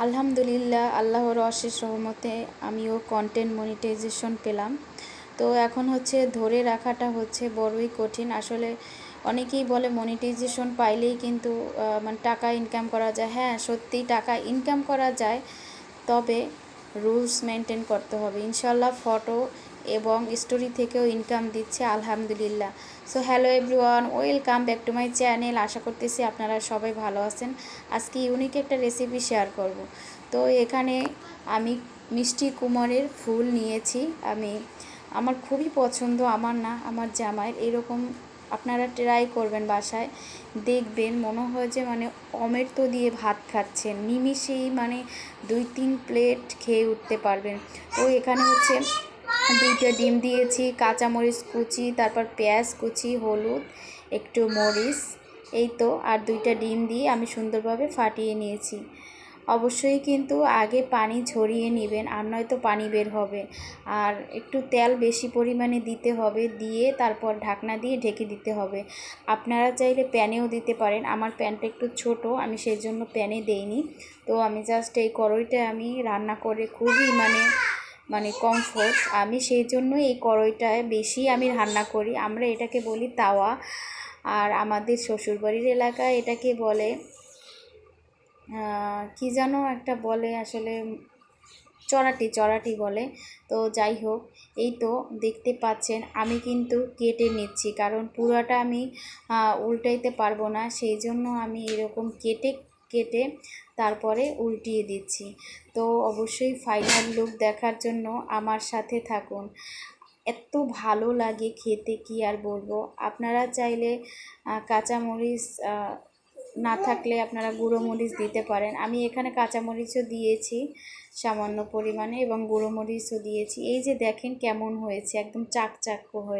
আলহামদুলিল্লাহ, আল্লাহর অশেষ রহমতে আমিও কন্টেন্ট মনিটাইজেশন পেলাম। তো এখন হচ্ছে ধরে রাখাটা হচ্ছে বড়ই কঠিন। আসলে অনেকেই বলে মনিটাইজেশন পাইলেই কিন্তু মানে টাকা ইনকাম করা যায়। হ্যাঁ, সত্যিই টাকা ইনকাম করা যায়, তবে রুলস মেনটেন করতে হবে। ইনশাল্লাহ ফটো এবং স্টোরি থেকেও ইনকাম দিচ্ছে আলহামদুলিল্লাহ। So hello everyone, welcome back to my channel. আশা করতেছি আপনারা সবাই ভালো আছেন। আজকে ইউনিক একটা রেসিপি শেয়ার করব। তো এখানে আমি মিষ্টি কুমড়ের ফুল নিয়েছি। আমার খুবই পছন্দ, আমার না আমার জামাইয়ের। এরকম আপনারা ট্রাই করবেন বাসায়, দেখবেন মনে হয় যে মানে অমৃত দিয়ে ভাত খাচ্ছেন, নিমিষেই মানে 2-3 প্লেট খেয়ে উঠতে পারবেন। তো এখানে হচ্ছে 2টা ডিম দিয়েছি, কাঁচামরিচ কুচি, তারপর পেঁয়াজ কুচি, হলুদ, একটু মরিচ, এই তো। আর 2টা ডিম দিয়ে আমি সুন্দরভাবে ফাটিয়ে নিয়েছি। অবশ্যই কিন্তু আগে পানি ঝরিয়ে নেবেন, আর নয়তো পানি বের হবে। আর একটু তেল বেশি পরিমাণে দিতে হবে, দিয়ে তারপর ঢাকনা দিয়ে ঢেকে দিতে হবে। আপনারা চাইলে প্যানেও দিতে পারেন। আমার প্যানটা একটু ছোট, আমি সেই জন্য প্যানে দেইনি। তো আমি জাস্ট এই কড়াইটা আমি রান্না করে খুবই মানে কমফোর্ট, আমি সেই জন্য এই কড়াইটায় বেশি আমি রান্না করি। আমরা এটাকে বলি তাওয়া, আর আমাদের শ্বশুরবাড়ির এলাকায় এটাকে বলে কি যেন একটা বলে, আসলে চড়াটি বলে। তো যাই হোক, এই তো দেখতে পাচ্ছেন আমি কিন্তু কেটে নিচ্ছি, কারণ পুরোটা আমি উল্টাইতে পারবো না, সেই জন্য আমি এরকম কেটে কেটে তারপরে উল্টিয়ে দিচ্ছি। তো অবশ্যই ফাইনাল লুক দেখার জন্য আমার সাথে থাকুন। এত ভালো লাগে খেতে, কি আর বলবো। আপনারা চাইলে কাঁচামরিচ না থাকলে আপনারা গুঁড়ো মরিচ দিতে পারেন। আমি এখানে কাঁচামরিচও দিয়েছি সামান্য পরিমাণে, এবং গুঁড়ো মরিচও দিয়েছি। এই যে দেখেন কেমন হয়েছে, একদম চাকচাক হয়ে।